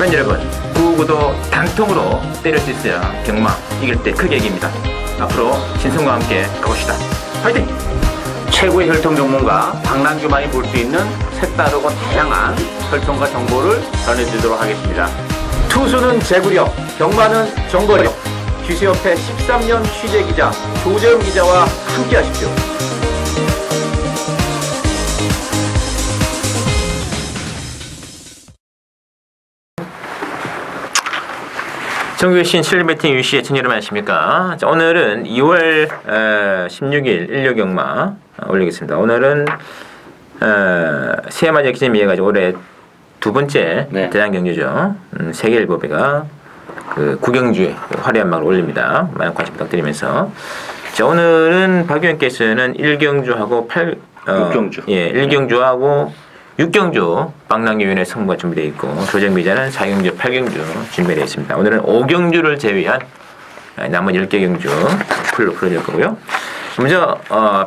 팬 여러분, 9구도 단통으로 때릴 수 있어야 경마 이길 때 크게 이깁니다. 앞으로 신성과 함께 가봅시다. 화이팅! 최고의 혈통 전문가 박남규만이 볼 수 있는 색다르고 다양한 혈통과 정보를 전해드리도록 하겠습니다. 투수는 제구력, 경마는 정거력. GC협회 13년 취재기자 조재훈 기자와 함께 하십시오. 정규신 7배팅 유시의 청취자 여러분 안녕하십니까. 자, 오늘은 2월 16일 일요경마 올리겠습니다. 오늘은 세마지 기념 이해가지고 올해 두 번째 대장 경주죠. 세계일보배가 그 구경주에 화려한 막을 올립니다. 많은 관심 부탁드리면서 자, 오늘은 박 의원께서는 1경주하고 6경주 1경주하고 6경주 박남규 위원의 승부가 준비되어 있고 조정 기자는 4경주, 8경주 준비되어 있습니다. 오늘은 5경주를 제외한 나머지 10개 경주 풀로 풀어줄 거고요. 먼저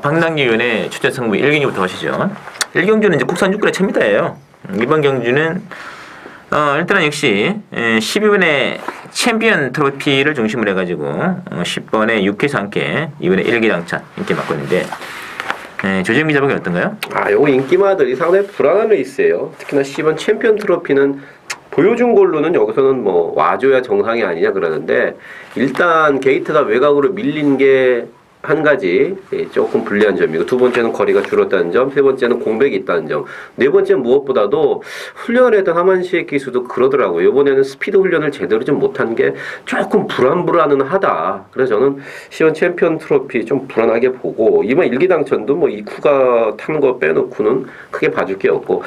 박남규 위원의 추천 승부 1경주부터 하시죠. 1경주는 이제 국산 육군의 1000m예요. 이번 경주는 일단은 역시 12번의 챔피언 트로피를 중심으로 해가지고 10번의 6회수 함께 이번에 1기 당찬 인기 맡고 있는데 조재민 기자 보기 어떤가요? 요거 인기마들이 상당히 불안한 레이스예요. 특히나 10번 챔피언 트로피는 보여준 걸로는 여기서는 뭐 와줘야 정상이 아니냐 그러는데 일단 게이트가 외곽으로 밀린 게 한 가지 조금 불리한 점이고 두 번째는 거리가 줄었다는 점, 세 번째는 공백이 있다는 점, 네 번째는 무엇보다도 훈련을 했던 하만시의 기수도 그러더라고요. 이번에는 스피드 훈련을 제대로 좀 못한 게 조금 불안불안은 하다. 그래서 저는 시원 챔피언 트로피 좀 불안하게 보고 이번 일기 당천도 뭐 이쿠가 탄 거 빼놓고는 크게 봐줄 게 없고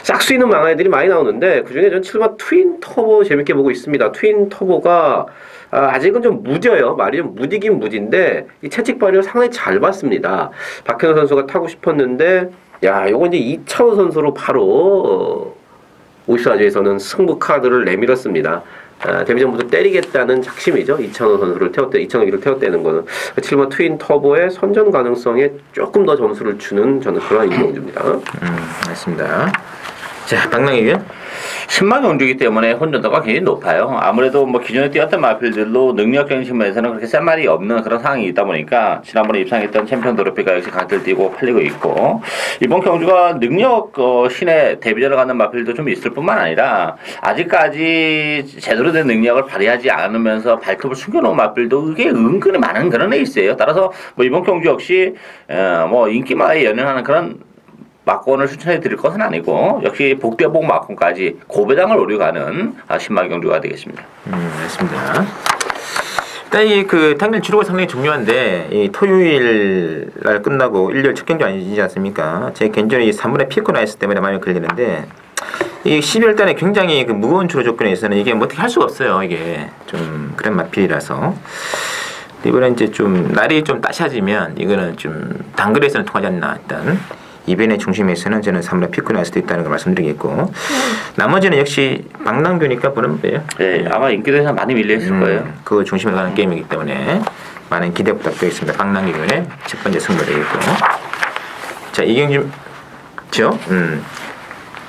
싹수 있는 망아이들이 많이 나오는데 그중에 전 7번 트윈 터보 재밌게 보고 있습니다. 트윈 터보가 아직은 좀 무뎌요. 말이 좀 무디긴 무딘데 이 채찍 발을 상당히 잘 봤습니다. 박현호 선수가 타고 싶었는데 요거 이제 이창호 선수로 바로 오시아주에서는 승부 카드를 내밀었습니다. 데뷔전부터 때리겠다는 작심이죠. 이창호 선수를 이창호기를 태웠다는 거는 7번 트윈 터보의 선전 가능성에 조금 더 점수를 주는 저는 그런 이경주입니다. 맞습니다. 자, 박남규 위원. 10만 경주이기 때문에 혼전도가 굉장히 높아요. 아무래도 뭐 기존에 뛰었던 마필들로 능력적인 측면에서는 그렇게 센 말이 없는 그런 상황이 있다 보니까 지난번에 입상했던 챔피언 트로피가 역시 강세를 띄고 팔리고 있고 이번 경주가 능력 신의 데뷔전을 갖는 마필도 좀 있을 뿐만 아니라 아직까지 제대로 된 능력을 발휘하지 않으면서 발톱을 숨겨놓은 마필도 그게 은근히 많은 그런 레이스예요. 따라서 뭐 이번 경주 역시 뭐 인기마에 연연하는 그런 막권을 추천해 드릴 것은 아니고 역시 복대복 막권까지 고배당을 오려가는 신마 경주가 되겠습니다. 맞습니다. 일단 이 당일 주로가 상당히 중요한데 이 토요일 날 끝나고 일요일 첫 경주 아니지 않습니까? 제 개인적으로 이 3분의 피크 나이스 때문에 많이 걸리는데 이 12월 달에 굉장히 무거운 주로 조건에서는 이게 뭐 어떻게 할 수가 없어요. 이게 좀 그런 마필이라서. 이번에 이제 좀 날이 좀 따셔지면 이거는 좀 단거리에서는 통하지 않나 일단. 이변의 중심에서는 저는 3분 피크 날 수도 있다는 걸 말씀드리겠고 나머지는 역시 박남규니까 보는 거예요. 네, 아마 인기도에서 많이 밀려있을 거예요. 그 중심에 가는 게임이기 때문에 많은 기대 부탁드리겠습니다. 박남규의 첫 번째 승부 되겠고 자 이경주죠.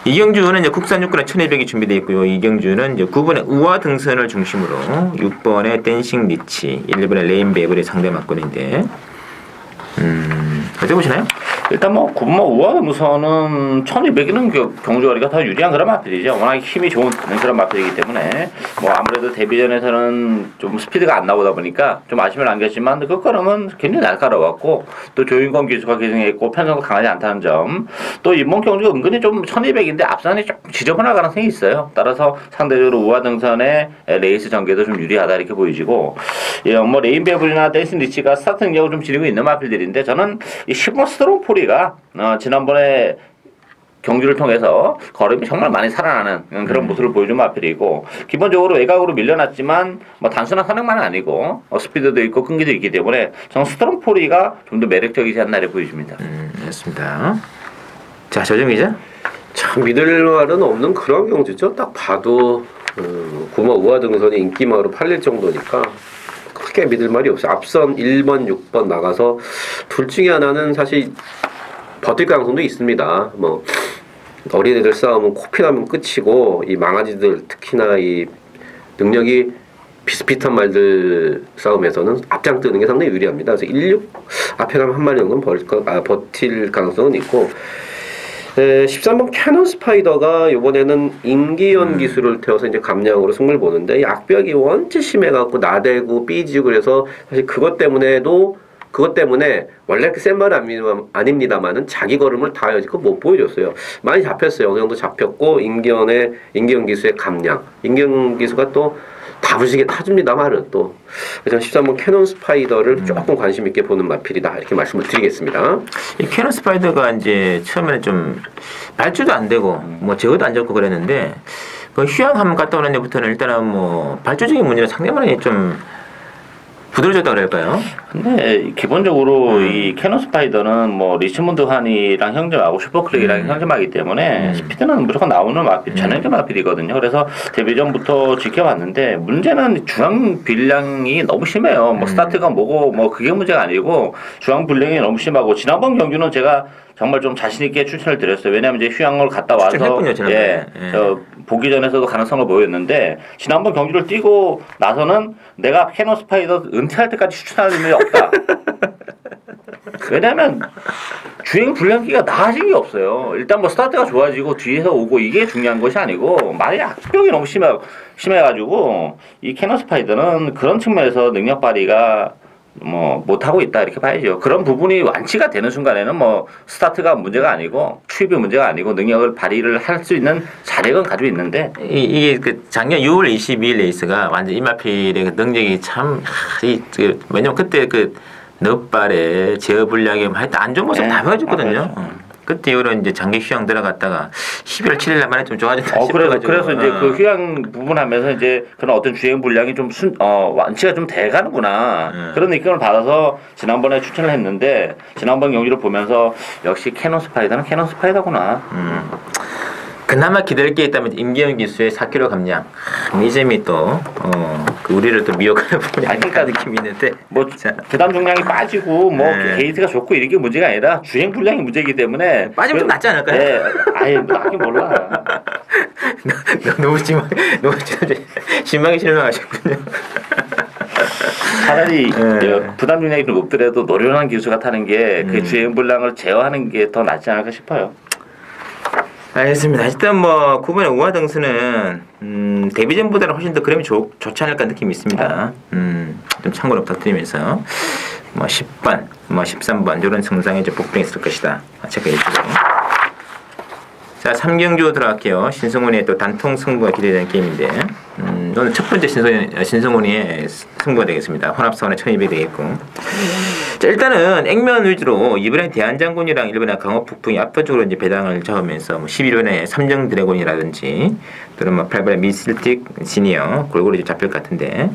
이경주는 이제 국산 육군의 1200이 준비되어 있고요. 이경주는 이제 9번의 우화 등선을 중심으로 6번의 댄싱 리치, 1번의 레인베이블의 상대 막권인데 어떻게 보시나요? 일단 뭐 9번 우와 무선은 1200이는 경주거리가 더 유리한 그런 마필이죠. 워낙 힘이 좋은 그런 마필이기 때문에 뭐 아무래도 데뷔전에서는 좀 스피드가 안 나오다 보니까 좀 아쉬움을 안겼지만 그 걸음은 굉장히 날카로웠고 또 조인권 기수가 계승했고 편성도 강하지 않다는 점 또 이번 경주가 은근히 좀 1200인데 앞선이 좀 지저분할 가능성이 있어요. 따라서 상대적으로 우와 등선의 레이스 전개도 좀 유리하다 이렇게 보여지고 뭐 레인베블이나 댄싱 리치가 스타트 능력을 좀 지니고 있는 마필들인데 저는 이 10번 스트롱포리가 지난번에 경주를 통해서 걸음이 정말 많이 살아나는 그런 모습을 보여준 마필이고 기본적으로 외곽으로 밀려났지만 뭐 단순한 선행만은 아니고 스피드도 있고 끈기도 있기 때문에 저는 스트롱포리가 좀 더 매력적이지 않나 이렇게 보여집니다. 맞습니다. 자 조정 기자. 참 믿을 말은 없는 그런 경주죠. 딱 봐도 구마 우화 등선이 인기마로 팔릴 정도니까 크게 믿을 말이 없어요. 앞선 1번, 6번 나가서 둘 중에 하나는 사실 버틸 가능성도 있습니다. 뭐 어린애들 싸움은 코피나면 끝이고 이 망아지들 특히나 이 능력이 비슷비슷한 말들 싸움에서는 앞장뜨는 게 상당히 유리합니다. 그래서 16 앞에 가면 한 마리 정도는 버틸 가능성은 있고 13번 캐논 스파이더가 이번에는 인기연 기술을 태워서 이제 감량으로 승부를 보는데 이 악벽이 원체 심해갖고 나대고 삐지고 그래서 사실 그것 때문에 원래 그렇게 센 말은 아닙니다만은 자기 걸음을 다 여지껏 못 보여줬어요. 많이 잡혔어요. 어느 정도 잡혔고 인기연 기수의 감량, 인기연 기수가 또 다부지게 타줍니다만은 또 그래서 13번 캐논 스파이더를 조금 관심 있게 보는 마필이다 이렇게 말씀을 드리겠습니다. 이 캐논 스파이더가 이제 처음에는 좀 발주도 안 되고 뭐 제어도 안 잡고 그랬는데 그 휴양 한번 갔다 오는 데부터는 일단은 뭐 발주적인 문제는 상대방이 좀 부드러졌다 그럴까요? 근데 기본적으로 이 캐논 스파이더는 뭐 리치몬드 환이랑 형제하고 슈퍼클릭이랑 형제마기 때문에 스피드는 무조건 나오는 마필, 전형적 마필이거든요. 그래서 데뷔전부터 지켜봤는데 문제는 중앙 불량이 너무 심해요. 뭐 스타트가 뭐고 뭐 그게 문제가 아니고 중앙 불량이 너무 심하고 지난번 경기는 제가 정말 좀 자신 있게 추천을 드렸어요. 왜냐하면 이제 휴양을 갔다 와서 저 보기 전에서도 가능성을 보였는데 지난번 경기를 뛰고 나서는 내가 캐논 스파이더 은퇴할 때까지 추천할 의미 없다. 왜냐하면 주행 불량기가 나아진 게 없어요. 일단 뭐 스타트가 좋아지고 뒤에서 오고 이게 중요한 것이 아니고 말이 악병이 너무 심해가지고 이 캐논 스파이더는 그런 측면에서 능력 발휘가 뭐 못하고 있다 이렇게 봐야죠. 그런 부분이 완치가 되는 순간에는 뭐 스타트가 문제가 아니고 추입이 문제가 아니고 능력을 발휘를 할 수 있는 자력은 가지고 있는데 이게 그 작년 6월 22일 레이스가 완전 이마필의 그 능력이 참 왜냐면 그때 그 넛발에 제어 불량이 하여튼 안 좋은 모습 다 보여줬거든요. 그때 이후로 이제 장기 휴양 들어갔다가 11월 7일 만에 좀 좋아졌다 싶어가지고. 그래서 이제 그 휴양 부분 하면서 이제 그런 어떤 주행 불량이 좀 완치가 좀 돼가는구나. 그런 느낌을 받아서 지난번에 추천을 했는데 지난번 경기를 보면서 역시 캐논 스파이더는 캐논 스파이더구나. 그나마 기다릴 게 있다면 임기현 기수의 4kg 감량. 이 점이 또 그 우리를 또 미혹하는 부분이 아닐까 느낌이 있는데 뭐 부담 중량이 빠지고 뭐 게이트가 좋고 이런 게 문제가 아니라 주행 불량이 문제이기 때문에 빠지면 좀 낫지 않을까요? 네, 아예 나긴 몰라. 너무 실망이 실망하셨군요. 차라리 부담 중량이 좀 높더라도 노련한 기수가 타는 게 그 주행 불량을 제어하는 게 더 낫지 않을까 싶어요. 알겠습니다. 일단 뭐 9번의 우아 등수는 데뷔전보다는 훨씬 더 그램이 좋지 않을까 느낌이 있습니다. 좀 참고로 부탁드리면서 뭐 10번, 뭐 13번 이런 성상에 좀 복병이 있을 것이다. 체크해 주시고. 자, 3경주 들어갈게요. 신성훈의 또 단통 승부가 기대되는 게임인데 오늘 첫 번째 신성훈이의 승부가 되겠습니다. 혼합사원의 1200 되겠고. 자, 일단은 액면 위주로 이번에 대한장군이랑 일본의 강호폭풍이 압도적으로 이제 배당을 잡으면서 뭐 11번에 삼정 드래곤이라든지 또는 뭐 8번에 미스틱 시니어 골고루 이제 잡힐 것 같은데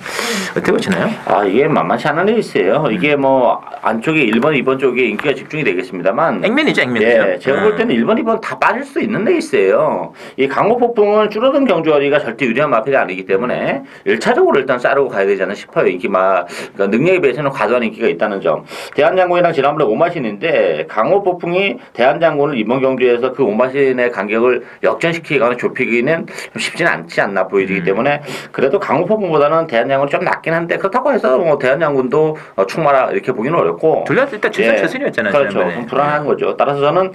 어떻게 보시나요? 이게 만만치 않은 레이스예요. 이게 뭐 안쪽에 1번, 2번 쪽에 인기가 집중이 되겠습니다만 액면이죠, 액면이죠. 예, 제가 볼 때는 1번, 2번 다 빠질 수 있는 레이스예요. 이 강호폭풍은 줄어든 경주거리가 절대 유리한 마필이 아니기 때문에 1차적으로 일단 자르고 가야 되지 않나 싶어요. 그러니까 능력에 비해서는 과도한 인기가 있다는 점. 대한장군이랑 지난번에 오마신인데 강호폭풍이 대한장군을 이번 경주에서 그 오마신의 간격을 역전시키거나 좁히기는 좀 쉽지는 않지 않나 보이기 때문에 그래도 강호폭풍보다는 대한장군이 좀 낫긴 한데 그렇다고 해서 뭐 대한장군도 충마라 이렇게 보기는 어렵고 둘 다 일단 출전 처신이었잖아요. 그렇죠. 좀 불안한 거죠. 따라서 저는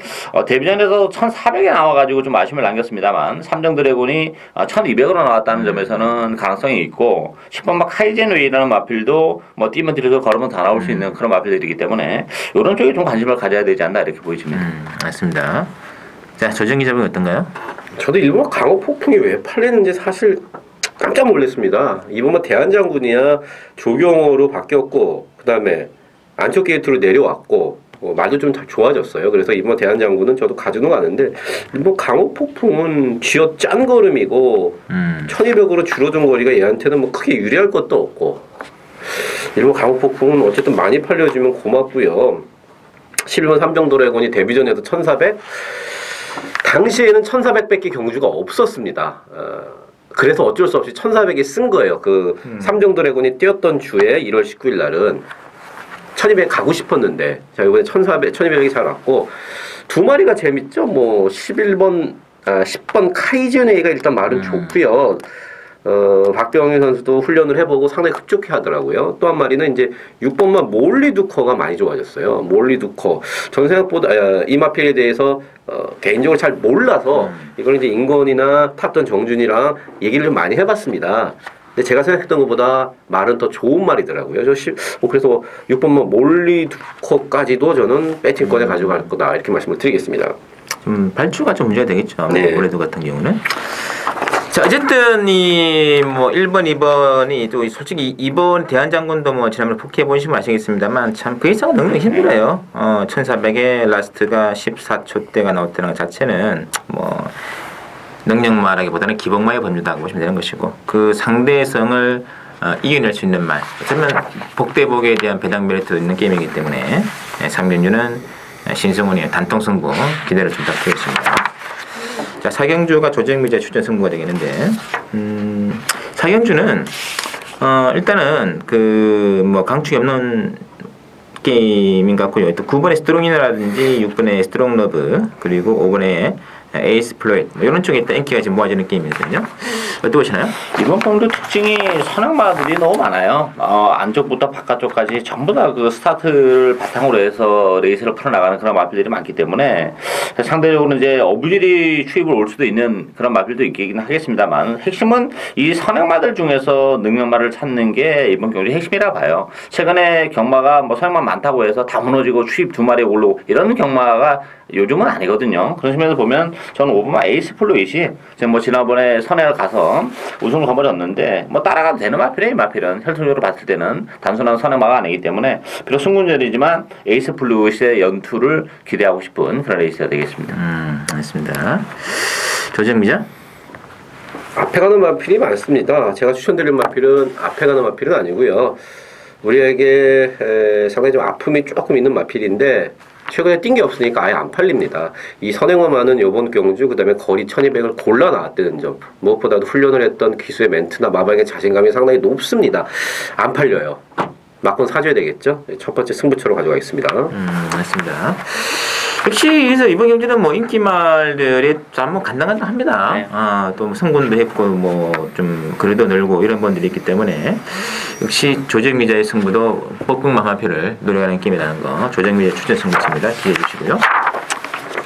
데뷔전에서 1400에 나와가지고 좀 아쉬움을 남겼습니다만 삼정 드래곤이 1200으로 나왔다는 점에서는 가능성이 있고 10번 막 카이젠웨이라는 마필도 뭐 뛰면 뛰어서 걸으면 다 나올 수 있는 그런 마필들이기 때문에 이런 쪽에 좀 관심을 가져야 되지 않나 이렇게 보여집니다. 맞습니다. 자, 조정 기자분 어떤가요? 저도 일본 강호 폭풍이 왜 팔리는지 사실 깜짝 놀랐습니다. 이번만 대한장군이야 조경호로 바뀌었고 그 다음에 안쪽 게이트로 내려왔고 말도 좀 좋아졌어요. 그래서 이번 대한장군은 저도 가지고 가는데 일본 강호 폭풍은 쥐어 짠 걸음이고 1200으로 줄어든 거리가 얘한테는 뭐 크게 유리할 것도 없고 일본 강호 폭풍은 어쨌든 많이 팔려주면 고맙고요. 11번 삼정 드래곤이 데뷔전에도 1400 당시에는 1400밖에 경주가 없었습니다. 그래서 어쩔 수 없이 1400이 쓴 거예요. 그 삼정 드래곤이 뛰었던 주에 1월 19일 날은 1200 가고 싶었는데 자 이번에 1200이 잘 왔고 두 마리가 재밌죠. 뭐 10번 카이즈네이가 일단 말은 좋고요. 박병희 선수도 훈련을 해보고 상당히 흡족해 하더라고요. 또 한 마리는 이제 6번만 몰리두커가 많이 좋아졌어요. 몰리두커. 전 생각보다 이마필에 대해서 개인적으로 잘 몰라서 이걸 이제 인건이나 탔던 정준이랑 얘기를 좀 많이 해봤습니다. 근데 제가 생각했던 것보다 말은 더 좋은 말이더라고요. 그래서 6번만 몰리두커까지도 저는 배팅권에 가져갈 거다 이렇게 말씀을 드리겠습니다. 좀 발주가 좀 문제가 되겠죠. 네. 올해도 같은 경우는. 자, 어쨌든 이 뭐 1번, 2번이 또 솔직히 2번 대한장군도 뭐 지난번에 복귀해 보시면 아시겠습니다만 참 그 이상은 너무 힘들어요. 1400에 라스트가 14초대가 나왔다는 것 자체는 뭐 능력말하기보다는 기복마의 범주다고 보시면 되는 것이고 그 상대성을 이겨낼 수 있는 말. 어쩌면 복대복에 대한 배당 메리트 있는 게임이기 때문에 3경주는 신승훈이의 단통 승부 기대를 좀 부탁드리겠습니다. 자, 4경주가 조정미자 출전 승부가 되겠는데, 4경주는, 일단은, 뭐, 강축이 없는 게임인 것 같고요. 또 9번의 스트롱이너라든지 6번의 스트롱 러브, 그리고 5번의 에이스 플로이드, 뭐 이런 쪽에 일단 인기가 지금 모아지는 게임이거든요. 어떻게 보시나요? 이번 경주 특징이 선행마들이 너무 많아요. 안쪽부터 바깥쪽까지 전부 다 그 스타트를 바탕으로 해서 레이스를 풀어나가는 그런 마필들이 많기 때문에 상대적으로 이제 어부질이 추입을 올 수도 있는 그런 마필도 있긴 하겠습니다만 핵심은 이 선행마들 중에서 능력마를 찾는 게 이번 경주 핵심이라 봐요. 최근에 경마가 뭐 선행마 많다고 해서 다 무너지고 추입 두 마리 올라오고 이런 경마가 요즘은 아니거든요. 그런 측면에서 보면 저는 5번마 에이스 플로이시 지금 뭐 지난번에 선행을 가서 우승을 거머쥐었는데 뭐 따라가도 되는 마필이에요. 마필은 혈통적으로 봤을 때는 단순한 선행마가 아니기 때문에 비록 승군전이지만 에이스 플로이시의 연투를 기대하고 싶은 그런 레이스가 되겠습니다. 알겠습니다. 조정미자? 앞에 가는 마필이 많습니다. 제가 추천드릴 마필은 앞에 가는 마필은 아니고요. 우리에게 상당히 좀 아픔이 조금 있는 마필인데 최근에 뛴 게 없으니까 아예 안 팔립니다. 이 선행화만은 이번 경주 그다음에 거리 1200을 골라 나왔다는 점 무엇보다도 훈련을 했던 기수의 멘트나 마방의 자신감이 상당히 높습니다. 안 팔려요. 막건 사줘야 되겠죠. 첫 번째 승부처로 가져가겠습니다. 맞습니다. 역시 그래서 이번 경주는 뭐 인기말들이 뭐 간당간당합니다. 네. 또 승군도 했고 뭐 좀 그래도 늘고 이런 분들이 있기 때문에 역시 조정미자의 승부도 뻐끔만 화표를 노려가는 게임이라는 거 조정미자 추천 승부입니다. 기대해 주시고요.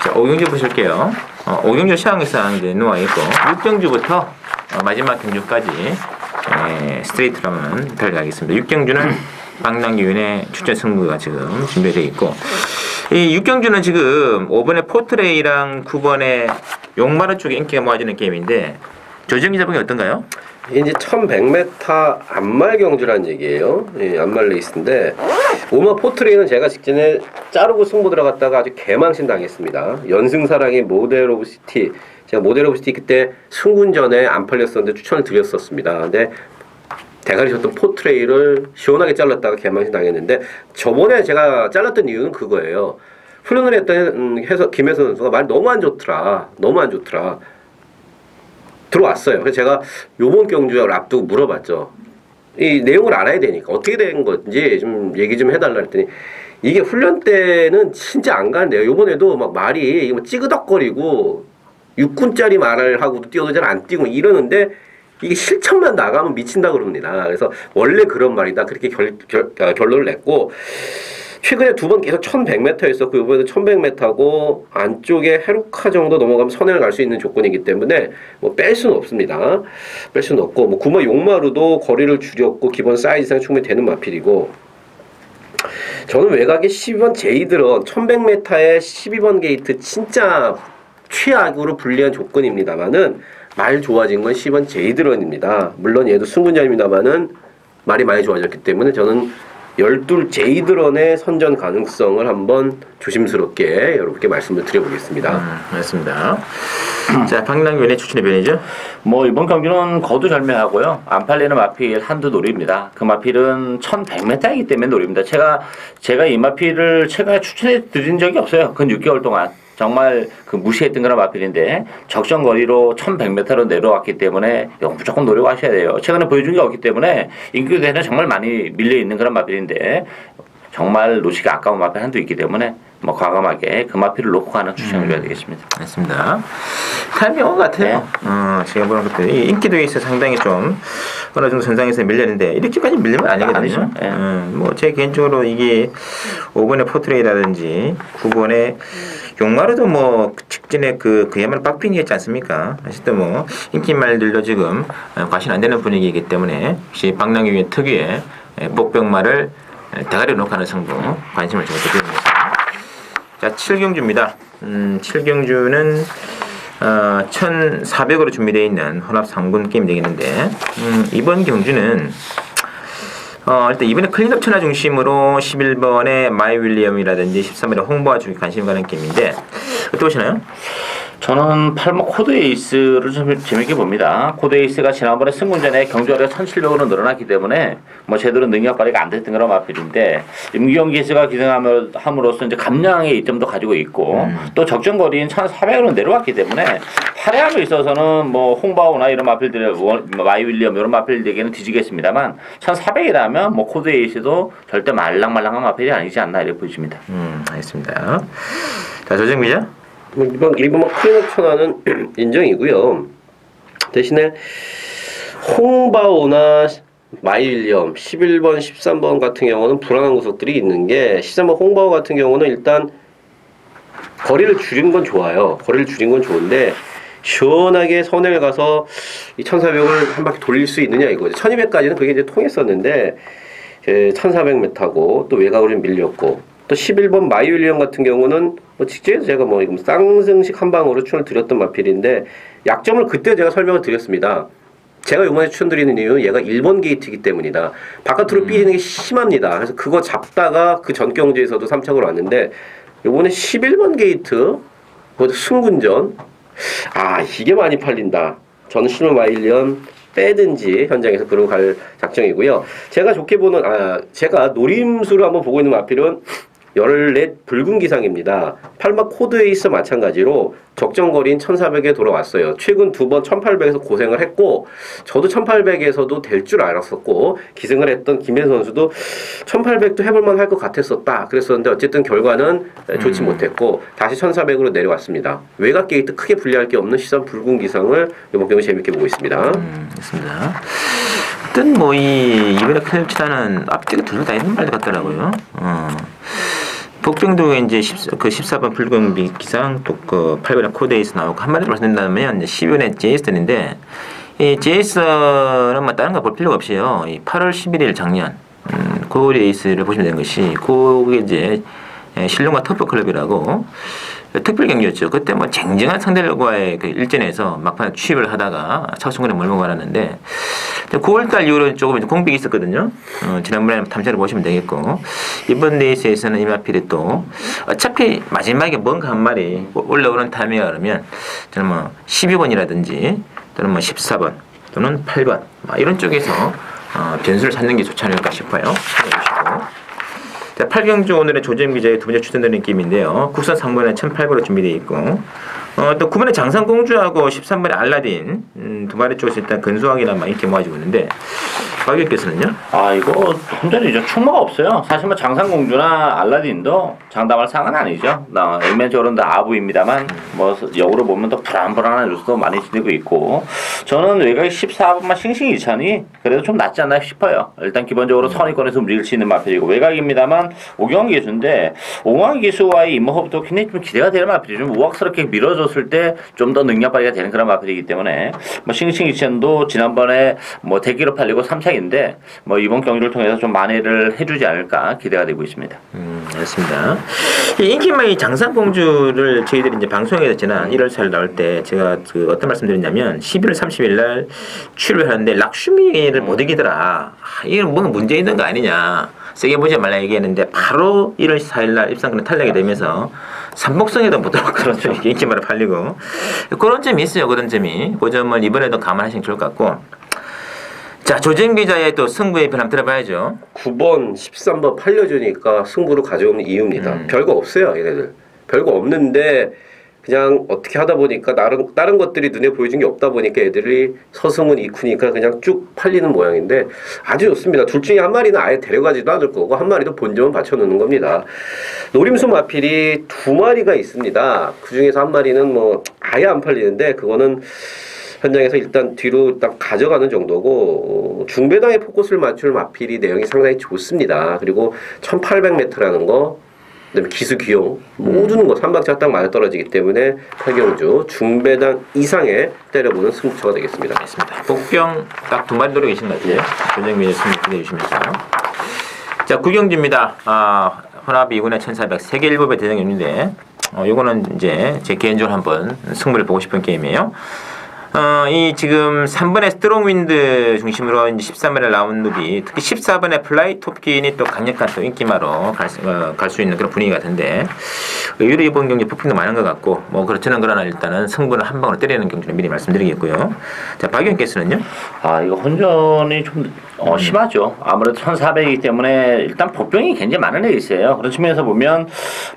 자, 5경주 보실게요. 5경주 시황상 이제 놓아 있고 6경주부터 마지막 경주까지 스트레이트로만 달려가겠습니다. 6경주는 박랑규인의 추천 승부가 지금 준비되어 있고 이 6경주는 지금 5번의 포트레이랑 9번의 용마루 쪽에 인기가 모아지는 게임인데 조정기 분이 어떤가요? 이제 1100m 안말 경주라는 얘기예요. 예, 안말 레이스인데 오마 포트레이는 제가 직전에 자르고 승부 들어갔다가 아주 개망신 당했습니다. 연승사랑의 모델 오브 시티 제가 모델 오브 시티 그때 승군전에 안 팔렸었는데 추천을 드렸었습니다. 근데 대가리 쳤던 포트레이를 시원하게 잘랐다가 개망신 당했는데 저번에 제가 잘랐던 이유는 그거예요. 훈련을 했던 김혜선 선수가 말이 너무 안 좋더라. 들어왔어요. 그래서 제가 요번 경주를 앞두고 물어봤죠. 이 내용을 알아야 되니까 어떻게 된 건지 좀 얘기 좀 해달라 했더니 이게 훈련 때는 진짜 안 가는데요. 요번에도 막 말이 뭐 찌그덕거리고 6군짜리 말을 하고도 뛰어도 잘 안 뛰고 이러는데 이게 실천만 나가면 미친다 그럽니다. 그래서 원래 그런 말이다. 그렇게 결론을 냈고 최근에 두 번 계속 1100m였었고 이번에도 1100m고 안쪽에 헤루카 정도 넘어가면 선행을 갈 수 있는 조건이기 때문에 뭐 뺄 수는 없습니다. 뺄 수는 없고 뭐 구마 용마루도 거리를 줄였고 기본 사이즈상 충분히 되는 마필이고 저는 외곽에 12번 제이드런 1100m에 12번 게이트 진짜 최악으로 불리한 조건입니다만은 말 좋아진 건 10번 제이드런입니다. 물론 얘도 승군전입니다만은 말이 많이 좋아졌기 때문에 저는 12 제이드런의 선전 가능성을 한번 조심스럽게 여러분께 말씀을 드려보겠습니다. 맞습니다. 자, 박랑균의 추천의 변이죠? 뭐 이번 경기는 거두절미하고요. 안 팔리는 마필 한두 노립니다. 그 마필은 1100m이기 때문에 노립니다. 제가 이 마필을 최근에 추천해 드린 적이 없어요. 근 6개월 동안. 정말 그 무시했던 그런 마필인데 적정 거리로 1100m로 내려왔기 때문에 이거 무조건 노려가셔야 돼요. 최근에 보여준 게 없기 때문에 인기대회는 정말 많이 밀려있는 그런 마필인데 정말 놓치기 아까운 마필 한두 있기 때문에 뭐 과감하게 금화피를 놓고 가는 추천을 줘야 되겠습니다. 맞습니다. 타이밍 온것 같아요. 제가 보는 것들이 인기도에 있어 상당히 좀 어느 정도 선상에서 밀렸는데 이렇게까지 밀리면 아니거든요. 아니죠. 예. 뭐 제 개인적으로 이게 5번의 포트레이라든지 9번의 용마르도 뭐 직전에 그야말로 박빙이 했지 않습니까? 어쨌든 뭐 인기말들도 지금 과신 안 되는 분위기이기 때문에 역시 박랑규 특유의 복병말을 대가리로 놓고 하는 승부 관심을 좀 드립니다. 자, 7경주입니다. 7경주는 1,400으로 준비되어 있는 혼합 3군 게임 되겠는데 이번 경주는 일단 이번에 클린업 천하 중심으로 11번의 마이 윌리엄이라든지 13번의 홍보와 쪽에 관심 가는 게임인데 어떻게 보시나요? 저는 8번 코드 에이스를 좀 재밌게 봅니다. 코드 에이스가 지난번에 승군전에 경주하려 1,700으로 늘어났기 때문에 뭐 제대로 능력 발휘가 안 됐던 그런 마필인데 임기영 기수가 기승함으로써 이제 감량의 이점도 가지고 있고 또 적정 거리인 1,400으로 내려왔기 때문에 팔회함에 있어서는 뭐 홍바오나 이런 마필들의 마이 윌리엄 이런 마필들에게는 뒤지겠습니다만 1,400이라면 뭐 코드 에이스도 절대 말랑말랑한 마필이 아니지 않나 이렇게 보여집니다. 알겠습니다. 자, 조정 기자. 이번 클린업 천하는 인정이고요. 대신에 홍바오나 마이윌리엄 11번, 13번 같은 경우는 불안한 구석들이 있는 게 13번 홍바오 같은 경우는 일단 거리를 줄인 건 좋아요. 거리를 줄인 건 좋은데 시원하게 선을 가서 이 1,400을 한 바퀴 돌릴 수 있느냐 이거죠. 1,200까지는 그게 이제 통했었는데 1,400m고 또 외곽으로 좀 밀렸고 또 11번 마이윌리엄 같은 경우는 뭐 직전에서 제가 뭐 쌍승식 한 방으로 추천을 드렸던 마필인데 약점을 그때 제가 설명을 드렸습니다. 제가 이번에 추천드리는 이유는 얘가 1번 게이트이기 때문이다. 바깥으로 삐지는 게 심합니다. 그래서 그거 잡다가 그 전 경주에서도 3착으로 왔는데 이번에 11번 게이트 뭐 승군전 이게 많이 팔린다. 저는 11번 마이윌리엄 빼든지 현장에서 그러고 갈 작정이고요. 제가 좋게 보는 제가 노림수를 한번 보고 있는 마필은 14 붉은 기상입니다. 8막 코드 에이스 마찬가지로 적정 거리인 1,400에 돌아왔어요. 최근 2번 1,800에서 고생을 했고 저도 1,800에서도 될 줄 알았었고 기승을 했던 김현 선수도 1,800도 해볼만 할 것 같았었다. 그랬었는데 어쨌든 결과는 좋지 못했고 다시 1,400으로 내려왔습니다. 외곽 게이트 크게 분리할 게 없는 시선 붉은 기상을 이번 경기 재밌게 보고 있습니다. 맞습니다. 어떤 뭐 이번에 클럽 치다는 앞뒤가 둘 다 있는 말 같더라고요. 복병도 이제 14번 붉은 기상 또 그 8번의 코데이스 나오고 한마디로 말씀드린다면 12번의 제이슨인데 이 제이슨은 뭐 다른 거 볼 필요가 없이요. 이 8월 11일 작년 그 레이스를 보시면 되는 것이 그게 이제 신룡과 터프 클럽이라고 특별 경기였죠. 그때 뭐 쟁쟁한 상대들과의 그 일전에서 막판 취입을 하다가 차승근에 몰고 가놨는데 9월달 이후로 조금 이제 공백이 있었거든요. 지난번에 탐사를 보시면 되겠고 이번 레이스에서는 이마필이 또 어차피 마지막에 뭔가 한 마리 올라오는 타이밍이 그러면 저는 뭐 12번이라든지 또는 뭐 14번 또는 8번 이런 쪽에서 변수를 찾는 게 좋지 않을까 싶어요. 자, 8경주 오늘의 조재임 기자의 두 번째 추천드리는 게임인데요. 국산 3번에 1,800으로 준비되어 있고 또 9번에 장상공주하고 13번에 알라딘 두 마리 쪽에서 일단 근소하게나 막 이렇게 모아지고 있는데 가격께서는요? 이거 혼전이죠. 충모가 없어요. 사실 뭐 장상공주나 알라딘도 장담할 상은 아니죠. 액면적으로는 다 아부입니다만 뭐 역으로 보면 더 불안불안한 뉴스도 많이 지니고 있고 저는 외곽 14번만 싱싱이찬이 그래도 좀 낫지 않나 싶어요. 일단 기본적으로 선의권에서 움직일 수 있는 마필이고 외곽입니다만 오경환 기수인데 오경환 기수와의 임무호흡도 굉장히 좀 기대가 되는 마필이죠. 좀 우악스럽게 밀어줬을 때 좀 더 능력 발휘가 되는 그런 마필이기 때문에 뭐 싱싱이찬도 지난번에 뭐 대기로 팔리고 3착인데 뭐 이번 경기를 통해서 좀 만회를 해주지 않을까 기대가 되고 있습니다. 알겠습니다. 이 인기마이 장상공주를 저희들이 이제 방송에 지난 1월 4일 나올 때 제가 어떤 말씀드렸냐면 11월 30일 날 출을 하는데 락슈미를 못 이기더라. 이건 뭔가 문제 있는 거 아니냐. 세게 보지 말라 얘기했는데 바로 1월 4일 날 입상권에 탈락이 되면서 삼복성에도 못 들어갔죠. 이게 인기마를 팔리고 그런 점이 있어요. 그런 점이 그 점을 이번에도 감안하시면 좋을 것 같고 자, 조정 기자의 또 승부의 편 한번 들어봐야죠. 9번, 13번 팔려주니까 승부를 가져오는 이유입니다. 별거 없어요, 얘네들. 별거 없는데 그냥 어떻게 하다 보니까 다른 것들이 눈에 보여준 게 없다 보니까 애들이 서승훈, 이쿠니까 그냥 쭉 팔리는 모양인데 아주 좋습니다. 둘 중에 한 마리는 아예 데려가지도 않을 거고 한 마리도 본점은 받쳐놓는 겁니다. 노림수 마필이 2마리가 있습니다. 그 중에서 한 마리는 뭐 아예 안 팔리는데 그거는 현장에서 일단 뒤로 일단 가져가는 정도고 중배당에 포커스를 맞출 마필이 내용이 상당히 좋습니다. 그리고 1800m라는 거 그다음에 기수 기용 모든 거 3박자 딱 맞아 떨어지기 때문에 팔경주 중배당 이상에 때려보는 승부처가 되겠습니다. 알겠습니다. 복병 딱 2마리 노리고 계신 것 같아요. 조정민의 승리 기대해 주시면서. 자, 구경주입니다. 혼합 2군의 1400 세계일보배 대장경인데 요거는 이제 제 개인적으로 한번 승부를 보고 싶은 게임이에요. 이 지금 3번의 스트롱윈드 중심으로 이제 13번의 라운드비, 특히 14번의 플라이 톱킨이 또 강력한 또 인기마로 갈 수 있는 그런 분위기 같은데, 의외로 이번 경기 폭풍도 많은 것 같고, 뭐 그렇지는 그러나 일단은 승부는 한 방으로 때리는 경기를 미리 말씀드리겠고요. 자, 박영께서는요? 이거 혼전이 좀 심하죠. 아무래도 1400이기 때문에 일단 복병이 굉장히 많은 애 있어요. 그런 측면에서 보면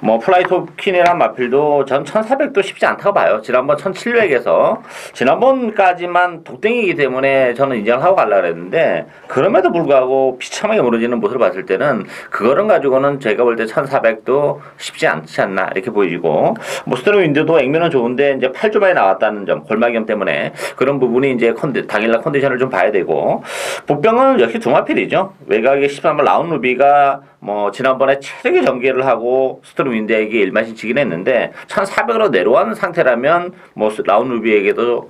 뭐 플라이 톱킨이랑 마필도 전 1400도 쉽지 않다고 봐요. 지난번 1700에서 지난번까지만 독땡이기 때문에 저는 인정을 하고 가려고 했는데, 그럼에도 불구하고 비참하게 무너지는 모습을 봤을 때는 그거를 가지고는 제가 볼 때 1400도 쉽지 않지 않나 이렇게 보이고, 뭐 스트롱윈드도 액면은 좋은데 이제 8주 만에 나왔다는 점, 골마겸 때문에 그런 부분이 이제 당일날 컨디션을 좀 봐야 되고, 복병은 역시 두마필이죠. 외곽의 13번 라운루비가 뭐 지난번에 최적의 전개를 하고 스트롱윈드에게 일만신치긴 했는데 1400으로 내려온 상태라면 뭐 라운루비에게도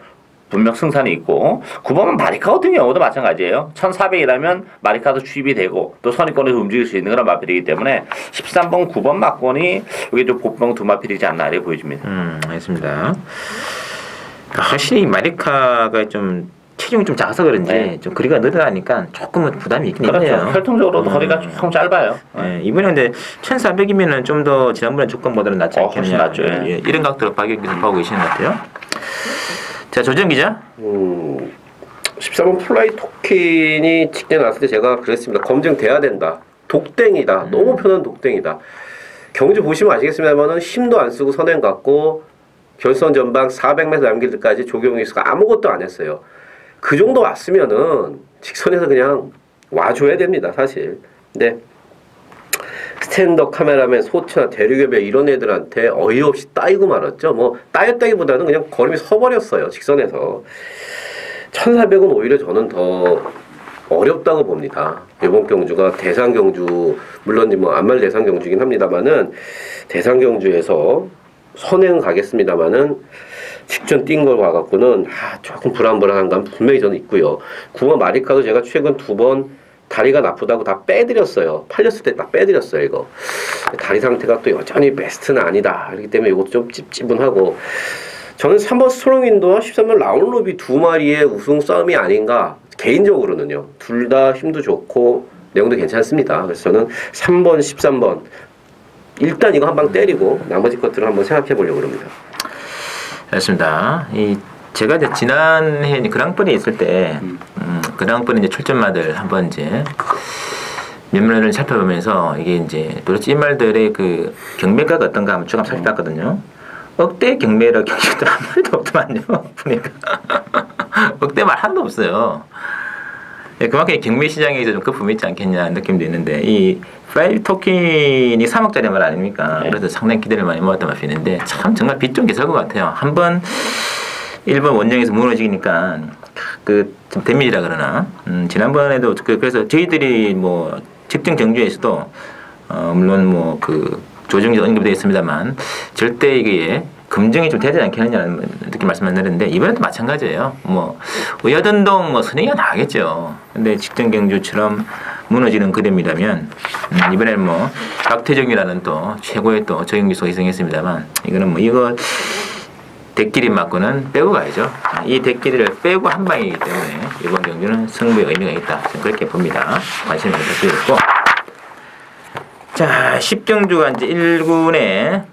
분명 승산이 있고, 9번은 마리카 같은 경우도 마찬가지예요. 1400이라면 마리카도 추입이 되고 또 선입권에서 움직일 수 있는 그런 마필이기 때문에 13번, 9번 막권이 이게 좀 복병 두 마필이지 않나 이렇게 보여집니다. 알겠습니다. 확실히 마리카가 좀 체중이 좀 작아서 그런지 네. 좀 거리가 늘어나니까 조금은 부담이 있긴 그렇죠. 있네요. 혈통적으로도 거리가 조금 짧아요. 네, 이번에 근데 1400이면은 좀 더 지난번에 조건보다는 낫지 않겠느냐. 훨씬 낫죠. 예, 이런 각도로 박영기서 보고 계시는 것 같아요. 자, 조정 기자. 13번 플라이 토킨이 직전에 나왔을 때 제가 그랬습니다. 검증돼야 된다. 독땡이다. 너무 편한 독땡이다. 경주 보시면 아시겠습니다만은 힘도 안 쓰고 선행 갔고 결선 전방 400m 남길 때까지 조경희 선수가 아무것도 안 했어요. 그 정도 왔으면은 직선에서 그냥 와줘야 됩니다, 사실. 근데 스탠더 카메라맨, 소치나 대륙협회 이런 애들한테 어이없이 따이고 말았죠. 뭐 따였다기보다는 그냥 걸음이 서버렸어요, 직선에서. 1400은 오히려 저는 더 어렵다고 봅니다. 이번 경주가 대상 경주, 물론 뭐 안말 대상 경주긴 합니다만은 대상 경주에서 선행은 가겠습니다만은 직전 뛴 걸 봐갖고는 조금 불안불안한 감 분명히 저는 있고요. 9번 마리카도 제가 최근 2번 다리가 나쁘다고 다 빼드렸어요. 팔렸을 때 다 빼드렸어요, 이거. 다리 상태가 또 여전히 베스트는 아니다. 그렇기 때문에 이것도 좀 찝찝은하고, 저는 3번 스트롱윈도와 13번 라운로비 2마리의 우승 싸움이 아닌가, 개인적으로는요. 둘 다 힘도 좋고 내용도 괜찮습니다. 그래서 저는 3번, 13번 일단 이거 한 방 때리고 나머지 것들을 한번 생각해 보려고 합니다. 알겠습니다. 제가 이제 지난해 그랑프리 있을 때 그랑프리 이제 출전마들 한번 이제 면면을 살펴보면서 이게 이제 도대체 이 말들의 그 경매가가 어떤가 한번 추감 살펴봤거든요. 억대 경매라 경기도 한 마리도 없더만요. 보니까 억대 말 한도 없어요. 네, 그만큼 경매 시장에서 좀 거품이 있지 않겠냐 느낌도 있는데, 이 플라이 토킨이 3억짜리 말 아닙니까? 네. 그래서 상당히 기대를 많이 모았던 마필인데 참 정말 빚 좀 개설 것 같아요. 한번 일본 원정에서 무너지니까 그 좀 데미지라 그러나 지난번에도 그래서 저희들이 뭐 특정 경주에서도 물론 뭐 그 조정지 언급되어 있습니다만 절대 이게 검증이 좀 되지 않겠느냐는 느낌 말씀드렸는데, 이번에도 마찬가지예요. 뭐 의여든동 뭐 선행이 나가겠죠. 근데 직전 경주처럼 무너지는 그림이라면 이번에는 뭐 박태정이라는 또 최고의 또 저경기수가 희생했습니다만, 이거는 뭐 이거 대끼리 맞고는 빼고 가야죠. 이 대끼리를 빼고 한 방이기 때문에 이번 경주는 승부의 의미가 있다, 저는 그렇게 봅니다. 관심을 가져주셨고, 자, 10경주가 이제 1군에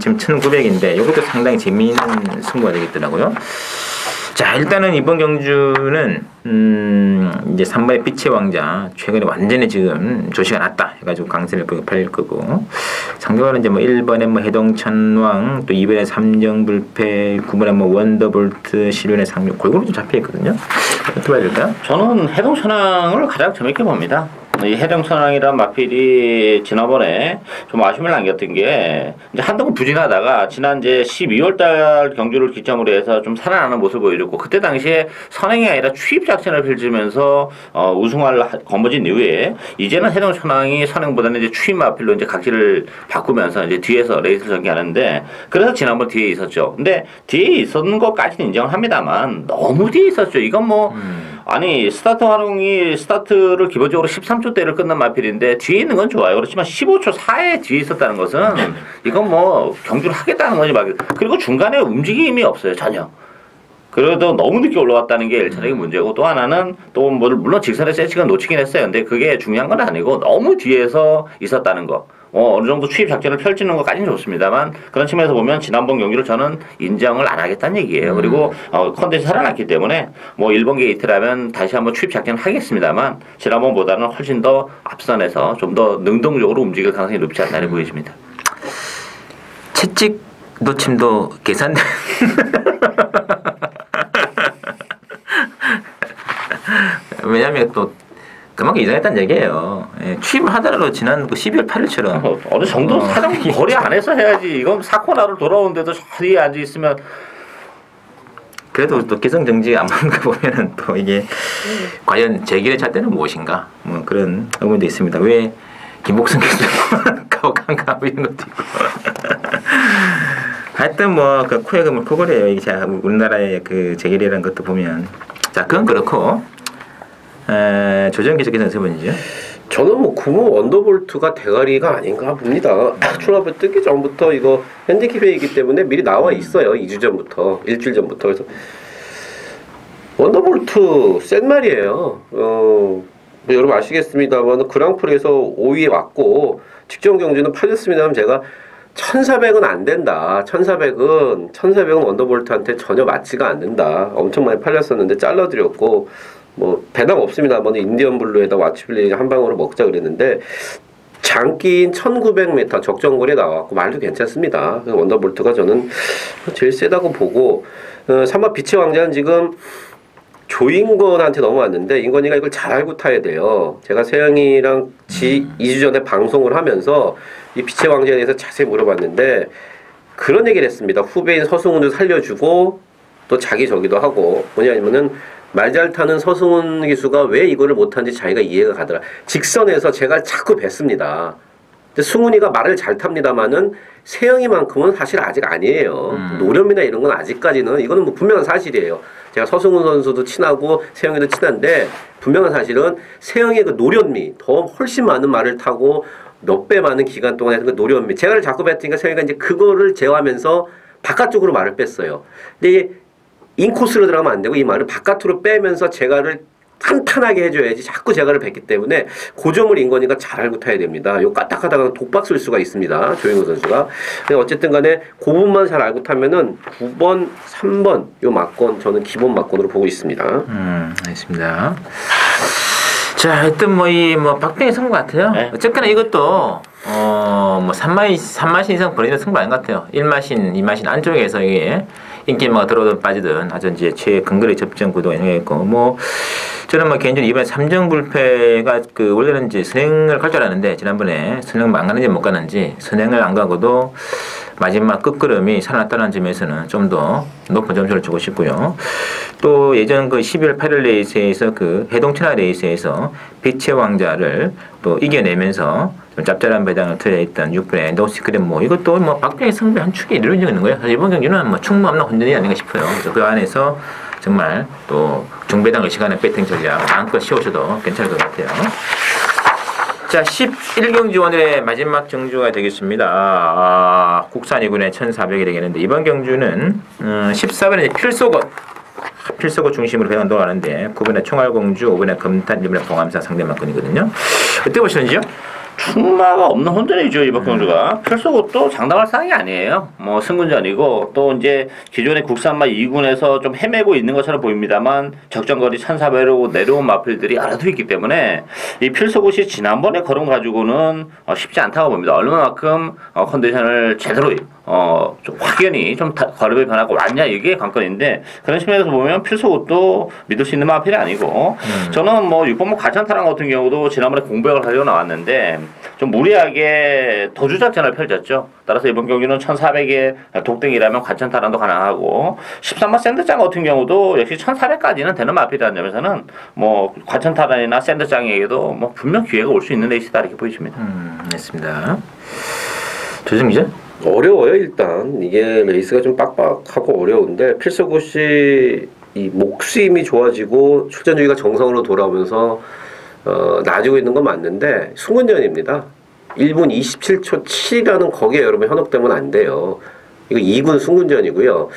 지금 1900인데 이것도 상당히 재미있는 승부가 되겠더라고요. 자, 일단은 이번 경주는 이제 3번의 빛의 왕자 최근에 완전히 지금 조시가 났다 해가지고 강세를 팔릴 거고, 상대방은 이제 뭐 1번에 뭐 해동천왕, 또 2번에 삼정불패, 9번에 뭐 원더볼트, 10번에 상륙 골고루 좀 잡혀 있거든요. 어떻게 봐야 될까요? 저는 해동천왕을 가장 재밌게 봅니다. 이 해동천왕이란 마필이 지난번에 좀 아쉬움을 남겼던 게, 이제 한동안 부진하다가 지난 이제 12월달 경주를 기점으로 해서 좀 살아나는 모습을 보여줬고, 그때 당시에 선행이 아니라 추입 작전을 펼치면서 우승을 거머쥔 이후에 이제는 해동천왕이 선행보다는 이제 추입 마필로 이제 각지를 바꾸면서 이제 뒤에서 레이스를 전개하는데, 그래서 지난번 뒤에 있었죠. 근데 뒤에 있었는 것까지는 인정을 합니다만 너무 뒤에 있었죠. 이건 뭐 아니 스타트 활용이 스타트를 기본적으로 13초대를 끊는 마필인데 뒤에 있는 건 좋아요. 그렇지만 15초 4에 뒤에 있었다는 것은 이건 뭐 경주를 하겠다는 거지. 그리고 중간에 움직임이 없어요. 전혀. 그래도 너무 늦게 올라왔다는 게 1차적인 문제고, 또 하나는 또 물론 직선의 세치가 놓치긴 했어요. 근데 그게 중요한 건 아니고 너무 뒤에서 있었다는 거. 어느 정도 추입 작전을 펼치는 것까지는 좋습니다만, 그런 측면에서 보면 지난번 경기를 저는 인정을 안 하겠다는 얘기예요. 그리고 컨텐츠 살아났기 때문에 뭐 1번 게이트라면 다시 한번 추입 작전을 하겠습니다만, 지난번보다는 훨씬 더 앞선에서 좀 더 능동적으로 움직일 가능성이 높지 않나 보여집니다. 채찍 놓침도 계산된 왜냐면 또 그만큼 이상했다는 얘기예요. 예, 취임하더라도 지난 그 12월 8일처럼 어느 정도 사정 거리 안에서 해야지. 이건 사코나를 돌아오는데도 저리에 앉아 있으면. 그래도 또 기성정지 안 보는 거 보면은 또 이게 과연 제길의 잣대는 무엇인가, 뭐 그런 의문도 있습니다. 왜 김복성 교수는 가혹한가 뭐 이런 것도 있고. 하여튼 뭐 그 코의 금을 코골이에요. 이게 자 우리나라의 그 제길이라는 것도 보면, 자 그건 그렇고 조정기 기자께서는 세 번이죠. 저는 뭐 구모 원더볼트가 대가리가 아닌가 봅니다. 출마표 뜨기 전부터 이거 핸디캡이기 때문에 미리 나와 있어요. 2주 전부터, 일주일 전부터. 그래서 원더볼트 센 말이에요. 뭐 여러분 아시겠습니다만 그랑프리에서 5위에 왔고 직전 경주는 팔렸습니다만 제가 1,400은 안 된다. 1,400은 원더볼트한테 전혀 맞지가 않는다. 엄청 많이 팔렸었는데 잘라드렸고, 뭐 배당 없습니다만 인디언 블루에다 와치빌리 한 방으로 먹자 그랬는데 장기인 1,900m 적정거리에 나왔고 말도 괜찮습니다. 원더볼트가 저는 제일 세다고 보고, 3번 빛의 왕자는 지금 조인권한테 넘어왔는데 인권이가 이걸 잘 알고 타야 돼요. 제가 세영이랑 2주 전에 방송을 하면서 이 빛의 왕자에 대해서 자세히 물어봤는데 그런 얘기를 했습니다. 후배인 서승훈도 살려주고 또 자기 저기도 하고, 뭐냐면은 말 잘 타는 서승훈 기수가 왜 이거를 못하는지 자기가 이해가 가더라. 직선에서 제가 자꾸 뵀습니다. 근데 승훈이가 말을 잘 탑니다만은 세영이만큼은 사실 아직 아니에요. 노련미나 이런 건 아직까지는, 이거는 뭐 분명한 사실이에요. 제가 서승훈 선수도 친하고 세영이도 친한데 분명한 사실은 세영이의 그 노련미, 더 훨씬 많은 말을 타고 몇 배 많은 기간 동안 했던 그 노련미, 제가 자꾸 뵀으니까 세영이가 이제 그거를 제어하면서 바깥쪽으로 말을 뺐어요. 근데 이게 인코스로 들어가면 안 되고 이 말을 바깥으로 빼면서 제가를 탄탄하게 해줘야지 자꾸 제가를 뱉기 때문에 그 점을 인권이가 잘 알고 타야 됩니다. 요 까딱하다가 독박 쓸 수가 있습니다. 조인권 선수가. 어쨌든 간에 그 부분만 잘 알고 타면은 9번, 3번 요 막권 저는 기본 막권으로 보고 있습니다. 알겠습니다. 자, 하여튼 뭐 박빙의 승부 같아요. 네. 어쨌거나 이것도 뭐 3마신 이상 벌어지는 승부 아닌 것 같아요. 1마신, 2마신 안쪽에서 이게 인기마가 들어오든 빠지든 아주 이제 최근거리 접전 구도가 있고, 뭐 저는 뭐 개인적으로 이번에 삼정불패가 그 원래는 이제 선행을 갈 줄 알았는데 지난번에 선행 안 가는지 못 가는지 선행을 안 가고도 마지막 끝걸음이 살아났다는 점에서는 좀 더 높은 점수를 주고 싶고요. 또 예전 그 12월 8일 레이스에서 그 해동천하 레이스에서 빛의 왕자를 또 이겨내면서 좀 짭짤한 배당을 들어있던 6분의 노시크릿 뭐 이것도 뭐 박빙의 승부 한 축이 이루어지고 있는 거예요. 사실 이번 경기는 뭐 충무 없는 혼전이 아닌가 싶어요. 그래서 그 안에서 정말 또 중배당 의식하는 배팅 전략 마음껏 씌우셔도 괜찮을 것 같아요. 자, 11경주 오늘의 마지막 경주가 되겠습니다. 국산 2군의 1,400이 되겠는데 이번 경주는 14번에 필소고 중심으로 배당 돌아가는데 9번에 총알공주, 5번에 금탄, 1번에 봉암사 상대만권이거든요. 어떻게 보시는지요? 충마가 없는 혼전이죠 이번 경주가. 필수곡도 장담할 상황이 아니에요. 뭐 승군전이고 또 이제 기존의 국산마 2군에서 좀 헤매고 있는 것처럼 보입니다만 적정거리 1400으로 내려온 마필들이 알아도 있기 때문에 이 필수곡이 지난번에 걸음 가지고는 쉽지 않다고 봅니다. 얼마만큼 컨디션을 제대로 좀 확연히 좀 걸음의 변화가 왔냐 이게 관건인데 그런 측면에서 보면 필수곡도 믿을 수 있는 마필이 아니고 저는 뭐 6번목 가천타랑 같은 경우도 지난번에 공백을 가지고 나왔는데 좀 무리하게 더주 작전을 펼쳤죠. 따라서 이번 경기는 1400의 독등이라면 관천타랑도 가능하고 13마 샌드장 같은 경우도 역시 1400까지는 되는 마필이라는 점에서는 뭐 관천타랑이나 샌드장에게도 뭐 분명 기회가 올 수 있는 레이스다 이렇게 보여집니다. 맞습니다. 조정 기자? 어려워요 일단. 이게 레이스가 좀 빡빡하고 어려운데 필수굿이 이 목수임이 좋아지고 출전 주기가 정상으로 돌아오면서 나아지고 있는 건 맞는데 승군전입니다. 1분 27초 7이라는 거기에 여러분 현혹되면 안 돼요. 이거 2군 승군전이고요.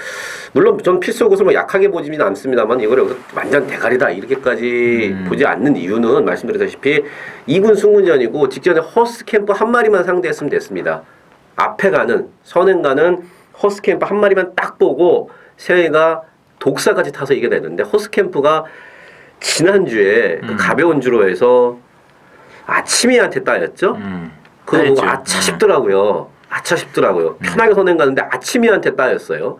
물론 전 필수굿을 뭐 약하게 보지는 않습니다만 이걸 여기서 완전 대가리다 이렇게까지 보지 않는 이유는 말씀드렸다시피 2군 승군전이고 직전에 허스캠프 한 마리만 상대했으면 됐습니다. 앞에 가는 선행 가는 허스캠프 한 마리만 딱 보고 세영이가 독사까지 타서 이게 되는데 허스캠프가 지난주에 그 가벼운 주로 해서 아치미한테 따였죠? 그거 보고 따였죠. 아차 싶더라고요. 아차 싶더라고요. 편하게 선행 가는데 아치미한테 따였어요.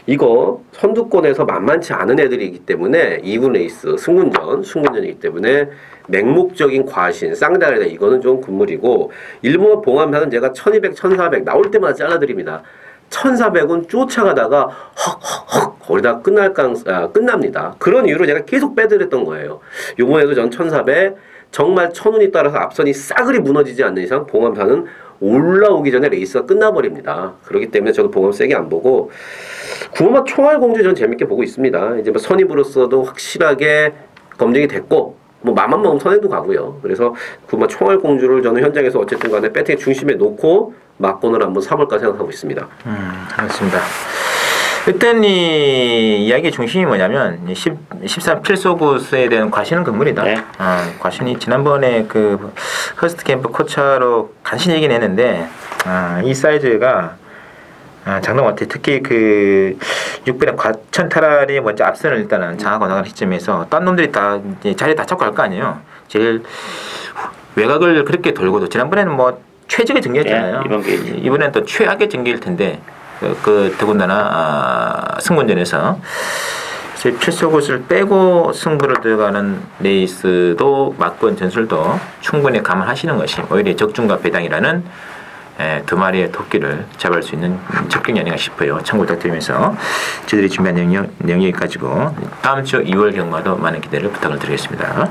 이거 선두권에서 만만치 않은 애들이기 때문에 2군 레이스 승군전이기 때문에 맹목적인 과신, 쌍다리다 이거는 좀 군물이고 일본어 봉합하는 제가 1200, 1400 나올 때마다 잘라드립니다. 1400은 쫓아가다가 헉 거기다 끝납니다. 그런 이유로 제가 계속 빼드렸던 거예요. 요번에도 전 1400 정말 천운이 따라서 앞선이 싸그리 무너지지 않는 이상 봉암사는 올라오기 전에 레이스가 끝나버립니다. 그렇기 때문에 저도 봉암 세게 안 보고 구호마 총알공주 전 재밌게 보고 있습니다. 이제 뭐 선입으로서도 확실하게 검증이 됐고 뭐 마음만 먹으면 선행도 가고요. 그래서 구호마 총알공주를 저는 현장에서 어쨌든 간에 배팅의 중심에 놓고 막권을 한번 사볼까 생각하고 있습니다. 알겠습니다. 일단 이 이야기의 중심이 뭐냐면 13 필소굿에 대한 과신은 금물이다. 네. 과신이 지난번에 그 퍼스트 캠프 코차로 간신히 얘기는 했는데 이 사이즈가 장난 같아. 특히 그 6번의 과천타랄이 먼저 앞선을 일단은 장하고 나가는 시점에서 딴 놈들이 다 이제 자리 다 잡고 갈 거 아니에요. 제일 외곽을 그렇게 돌고도 지난번에는 뭐 최적의 전개였잖아요. 이번엔 또 최악의 전개일 텐데 더군다나 승군전에서 필수굿을 빼고 승부를 들어가는 레이스도 막권 전술도 충분히 감안하시는 것이 오히려 적중과 배당이라는 두 마리의 토끼를 잡을 수 있는 적격이 아닌가 싶어요. 참고 부탁드리면서 저희들이 준비한 내용 여기까지고 다음 주 2월 경마도 많은 기대를 부탁을 드리겠습니다.